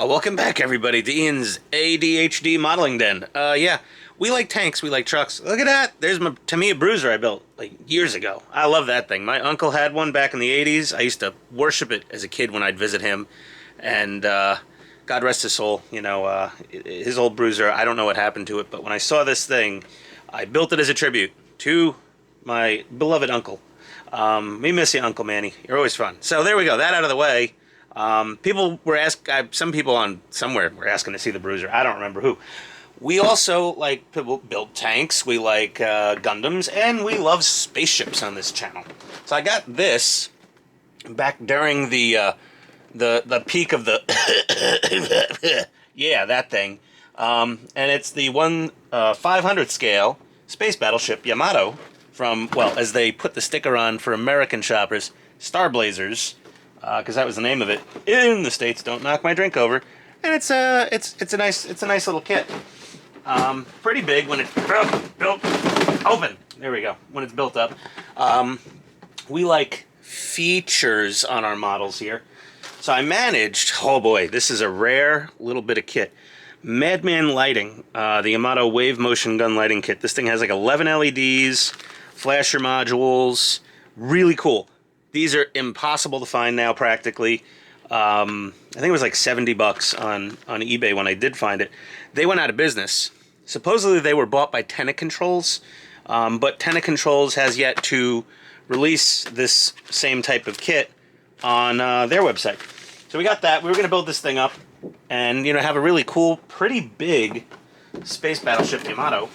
Welcome back, everybody, to Ian's ADHD modeling den. Yeah, we like tanks, we like trucks. Look at that! There's my Tamiya Bruiser I built, like, years ago. I love that thing. My uncle had one back in the 80s. I used to worship it as a kid when I'd visit him. And, God rest his soul, his old Bruiser, I don't know what happened to it, but when I saw this thing, I built it as a tribute to my beloved uncle. We miss you, Uncle Manny. You're always fun. So there we go, that out of the way. People were some people on somewhere were asking to see the Bruiser. I don't remember who. We also like people build tanks. We like Gundams, and we love spaceships on this channel. So I got this back during the peak of the yeah, that thing, and it's the 1/500 scale Space Battleship Yamato from, well, as they put the sticker on for American shoppers, Starblazers. Because that was the name of it in the States. Don't knock my drink over. And it's a nice little kit. Pretty big when it's built open. There we go. When it's built up. We like features on our models here. So I managed. Oh boy, this is a rare little bit of kit. Madman lighting. The Yamato Wave Motion Gun lighting kit. This thing has like 11 LEDs, flasher modules. Really cool. These are impossible to find now, practically. I think it was like $70 on eBay when I did find it. They went out of business. Supposedly they were bought by Tenet Controls, but Tenet Controls has yet to release this same type of kit on their website. So we got that. We were going to build this thing up and, have a really cool, pretty big Space Battleship Yamato.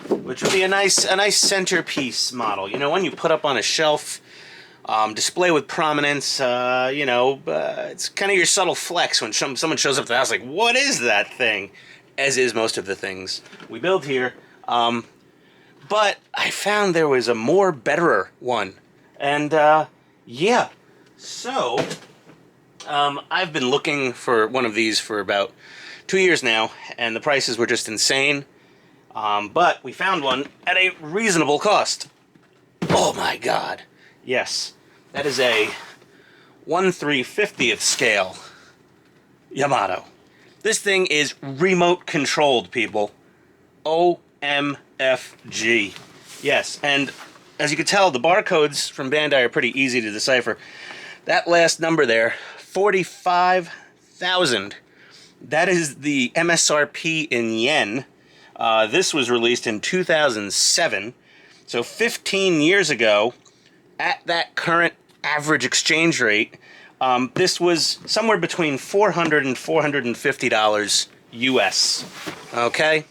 Which would be a nice centerpiece model. One you put up on a shelf, display with prominence. It's kind of your subtle flex when someone shows up to the house like, what is that thing? As is most of the things we build here. But I found there was a more betterer one. And, yeah. So, I've been looking for one of these for about 2 years now, and the prices were just insane. But we found one at a reasonable cost. Oh my god. Yes. That is a 1/350th scale Yamato. This thing is remote controlled, people. OMFG. Yes, and as you can tell, the barcodes from Bandai are pretty easy to decipher. That last number there, 45,000. That is the MSRP in yen. This was released in 2007, so 15 years ago, at that current average exchange rate, this was somewhere between $400 and $450 US. Okay?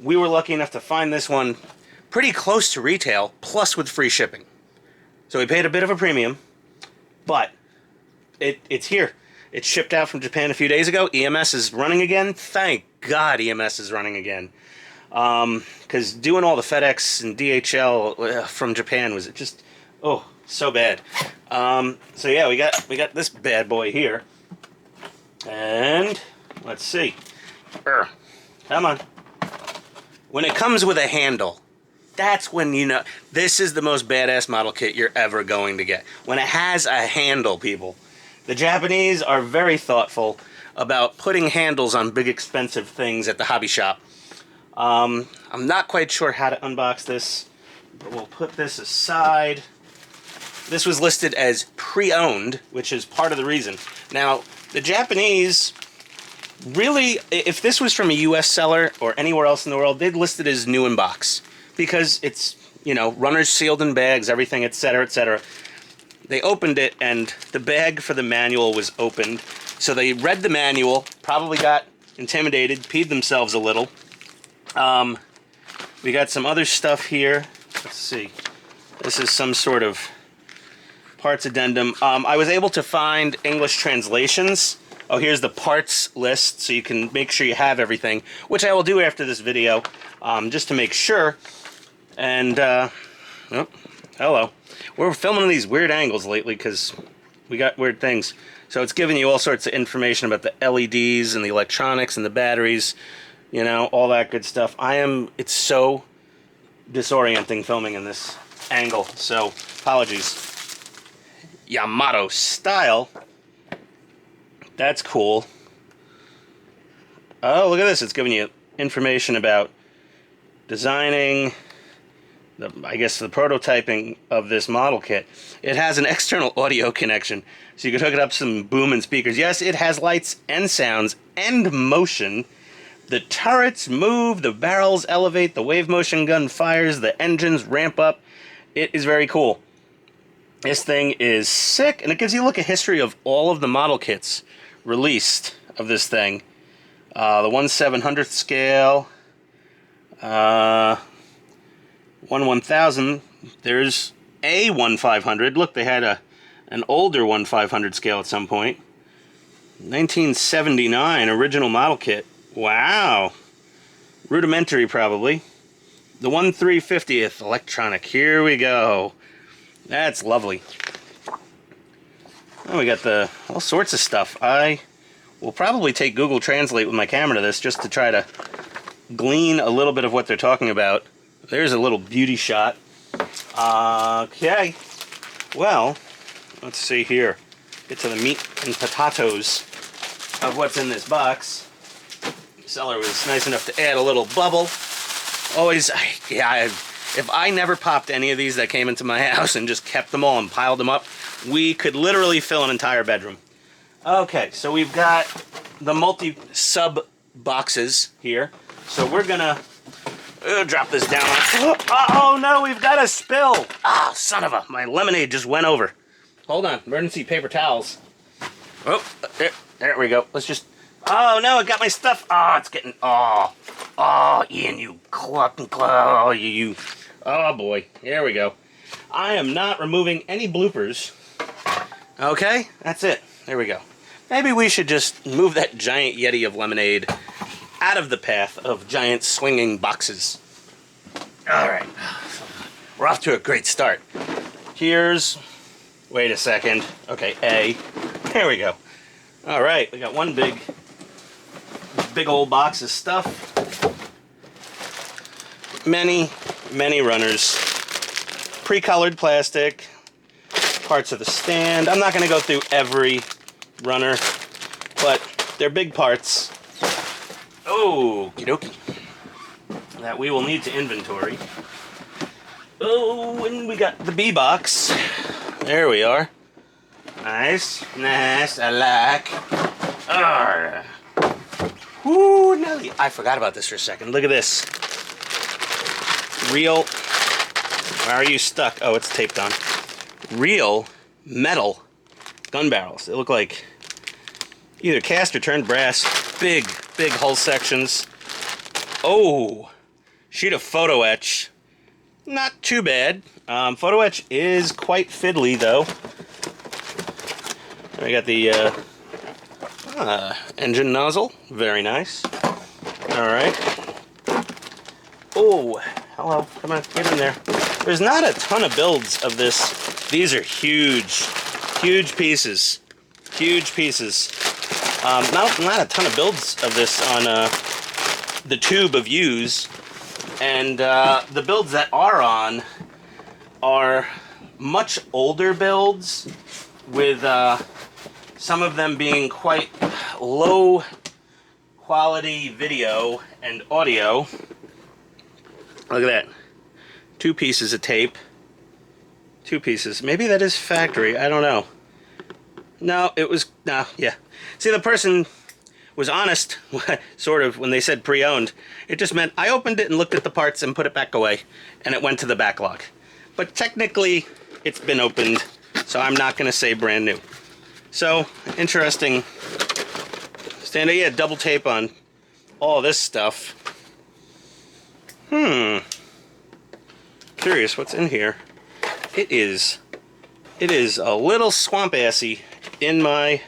We were lucky enough to find this one pretty close to retail, plus with free shipping. So we paid a bit of a premium, but it's here. It shipped out from Japan a few days ago. EMS is running again. Thank God EMS is running again. Because doing all the FedEx and DHL from Japan was just, oh, so bad. So yeah, we got this bad boy here, and let's see. Come on. When it comes with a handle, that's when this is the most badass model kit you're ever going to get. When it has a handle, people. The Japanese are very thoughtful about putting handles on big expensive things at the hobby shop. I'm not quite sure how to unbox this, but we'll put this aside. This was listed as pre-owned, which is part of the reason. Now, the Japanese, really, if this was from a US seller or anywhere else in the world, they'd list it as new in box. Because it's, runners sealed in bags, everything, etc., etc. They opened it, and the bag for the manual was opened. So they read the manual, probably got intimidated, peed themselves a little. We got some other stuff here. Let's see. This is some sort of parts addendum. I was able to find English translations. Oh, here's the parts list, so you can make sure you have everything, which I will do after this video, just to make sure. And, oh, hello. We're filming these weird angles lately because we got weird things. So it's giving you all sorts of information about the LEDs and the electronics and the batteries. All that good stuff. It's so disorienting filming in this angle, so apologies. Yamato style That's cool. Oh, look at this. It's giving you information about designing, I guess the prototyping of this model kit. It has an external audio connection, so you could hook it up to some boom and speakers. Yes, it has lights and sounds and motion. The turrets move, the barrels elevate, the wave motion gun fires, the engines ramp up. It is very cool. This thing is sick, and it gives you a look at history of all of the model kits released of this thing. The 1/700th scale, 1/1000. There's a 1/500. Look, they had an older 1/500 scale at some point. 1979 original model kit. Wow. Rudimentary, probably. The 1/350th electronic. Here we go. That's lovely. Oh, we got all sorts of stuff. I will probably take Google Translate with my camera to this just to try to glean a little bit of what they're talking about. There's a little beauty shot. Okay. Well, let's see here. Get to the meat and potatoes of what's in this box. The seller was nice enough to add a little bubble. Always, if I never popped any of these that came into my house and just kept them all and piled them up, we could literally fill an entire bedroom. Okay, so we've got the multi-sub boxes here. So we're gonna drop this down. Oh no, we've got a spill. Ah, son of a, my lemonade just went over. Hold on, emergency paper towels. Oh, there we go. Let's just, oh no, it got my stuff. Oh, it's getting, oh, Ian, you cluck and claw, you. Oh boy, here we go. I am not removing any bloopers. Okay, that's it. There we go. Maybe we should just move that giant Yeti of lemonade out of the path of giant swinging boxes. All right, we're off to a great start. Here's, wait a second. Okay, there we go. All right, we got one big old box of stuff. Many runners. Pre-colored plastic. Parts of the stand. I'm not going to go through every runner, but they're big parts. Okie dokie. That we will need to inventory. Oh, and we got the B box. There we are. Nice, I like. Alright. Woo, Nelly. I forgot about this for a second. Look at this. Real. Why are you stuck? Oh, it's taped on. Real metal gun barrels. They look like either cast or turned brass. Big hull sections. Oh, sheet of photo etch. Not too bad. Photo etch is quite fiddly, though. We got the engine nozzle. Very nice. All right. Oh, hello. Come on, get in there. There's not a ton of builds of this. These are huge pieces. Huge pieces. Not a ton of builds of this on the tube of U's. And the builds that are on are much older builds with some of them being quite low quality video and audio. Look at that. 2 pieces of tape. 2 pieces. Maybe that is factory. I don't know. No, it was... No, yeah. See, the person was honest, sort of, when they said pre-owned. It just meant I opened it and looked at the parts and put it back away, and it went to the backlog. But technically, it's been opened, so I'm not going to say brand new. So, interesting. Standard, yeah, double tape on all this stuff. Curious what's in here. It is a little swamp-assy in my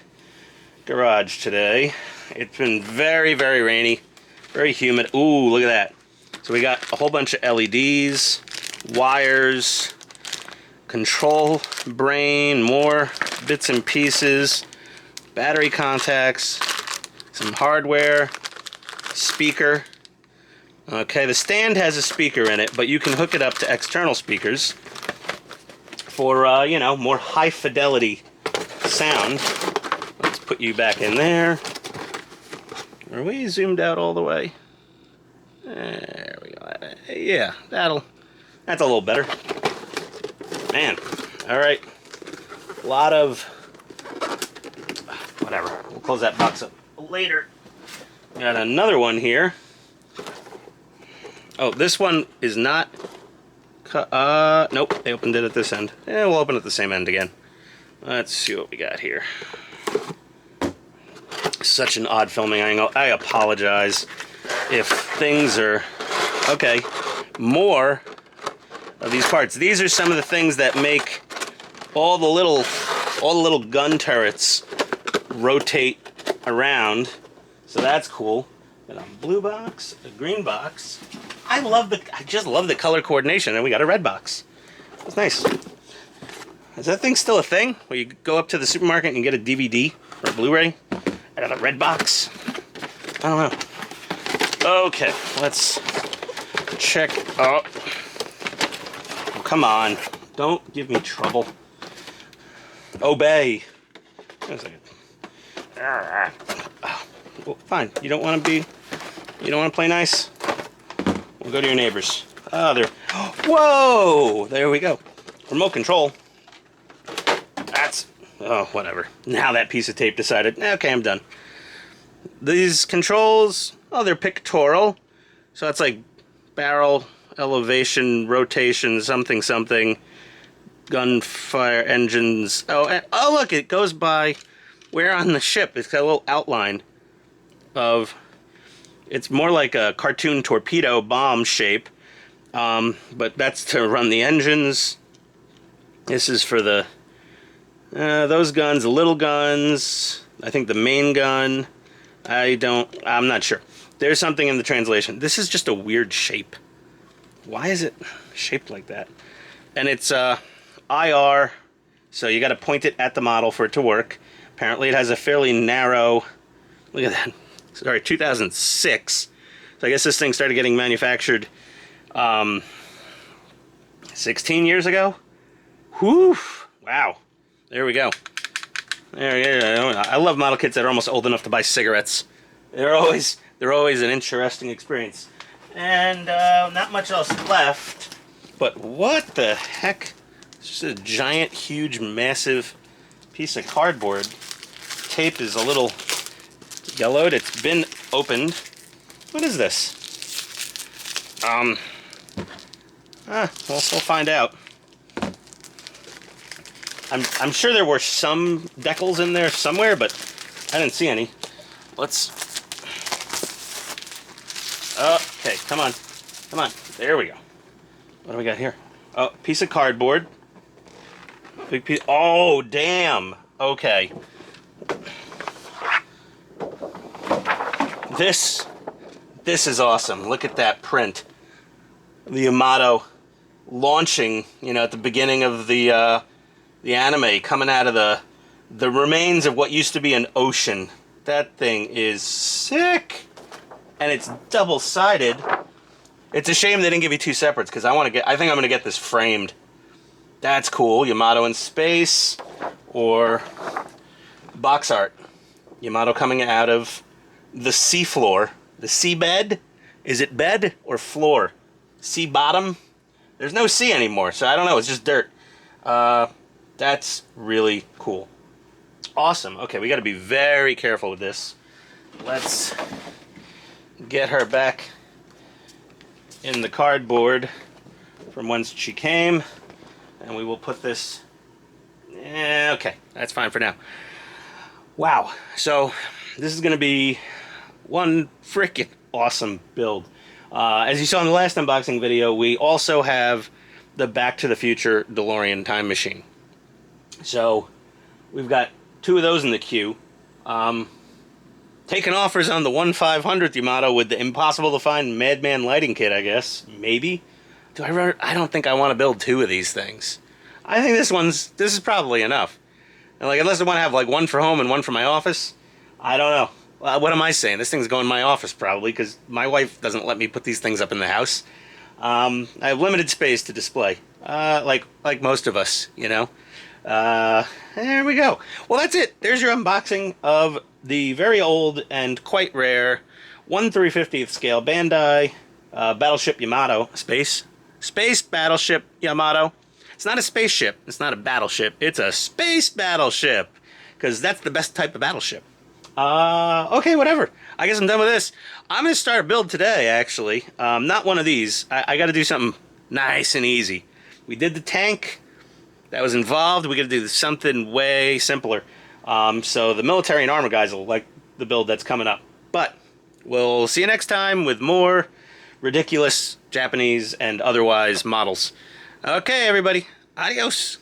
garage today. It's been very rainy, very humid. Ooh, look at that. So we got a whole bunch of LEDs, wires, control brain, more bits and pieces, battery contacts, some hardware, speaker. Okay, the stand has a speaker in it, but you can hook it up to external speakers for, you know, more high fidelity sound. Let's put you back in there. Are we zoomed out all the way? There we go. Yeah, that's a little better. Man, all right. A lot of, whatever. We'll close that box up later. Got another one here. Oh, this one is not, nope, they opened it at this end. Yeah, we'll open it at the same end again. Let's see what we got here. Such an odd filming angle. I apologize if things are, okay, more of these parts. These are some of the things that make all the little gun turrets rotate around. So that's cool. Got a blue box, a green box. I just love the color coordination, and we got a red box. That's nice. Is that thing still a thing? Where you go up to the supermarket and get a DVD or a Blu-ray? I got a red box. I don't know. Okay, let's check. Oh, come on. Don't give me trouble. Obey. Wait a second. Well, fine. You don't want to play nice? We'll go to your neighbors. Oh, there. Whoa! There we go. Remote control. That's, oh, whatever. Now that piece of tape decided, okay, I'm done. These controls, oh, they're pictorial. So it's like barrel, elevation, rotation, something, something. Gunfire, engines. Oh, and, oh, look, it goes by where on the ship. It's got a little outline of, it's more like a cartoon torpedo bomb shape. But that's to run the engines. This is for the, those guns, the little guns. I think the main gun. I'm not sure. There's something in the translation. This is just a weird shape. Why is it shaped like that? And it's IR, so you got to point it at the model for it to work. Apparently it has a fairly narrow, look at that, sorry, 2006. So I guess this thing started getting manufactured 16 years ago. Whew, wow, there we go. I love model kits that are almost old enough to buy cigarettes. They're always an interesting experience. And not much else left. But what the heck? It's just a giant, huge, massive piece of cardboard. Tape is a little yellowed. It's been opened. What is this? Well, we'll find out. I'm sure there were some decals in there somewhere, but I didn't see any. Let's... Okay, come on. Come on. There we go. What do we got here? Oh, piece of cardboard. Big piece. Oh, damn. Okay. This is awesome. Look at that print. The Yamato launching, you know, at the beginning of the anime, coming out of the remains of what used to be an ocean. That thing is sick. And it's double-sided. It's a shame they didn't give you two separates, because I think I'm going to get this framed. That's cool. Yamato in space, or box art. Yamato coming out of the seafloor. The seabed? Is it bed or floor? Sea bottom? There's no sea anymore, so I don't know. It's just dirt. That's really cool. Awesome. Okay, we got to be very careful with this. Let's get her back in the cardboard from whence she came, and we will put this... okay, that's fine for now. Wow, so this is going to be one freaking awesome build. As you saw in the last unboxing video, we also have the Back to the Future DeLorean time machine. So we've got two of those in the queue. Taking offers on the 1/500th Yamato with the impossible to find Madman lighting kit, I guess. Maybe. I don't think I want to build two of these things. I think this is probably enough. And like, unless I want to have like one for home and one for my office, I don't know. What am I saying? This thing's going in my office probably, because my wife doesn't let me put these things up in the house. I have limited space to display, like most of us, you know. There we go. Well, that's it. There's your unboxing of the very old and quite rare 1/350th scale Bandai Battleship Yamato. Space Battleship Yamato. It's not a spaceship. It's not a battleship. It's a space battleship. Because that's the best type of battleship. Okay, whatever. I guess I'm done with this. I'm going to start a build today, actually. Not one of these. I got to do something nice and easy. We did the tank that was involved. We got to do something way simpler. So the military and armor guys will like the build that's coming up. But we'll see you next time with more ridiculous Japanese and otherwise models. Okay, everybody. Adios.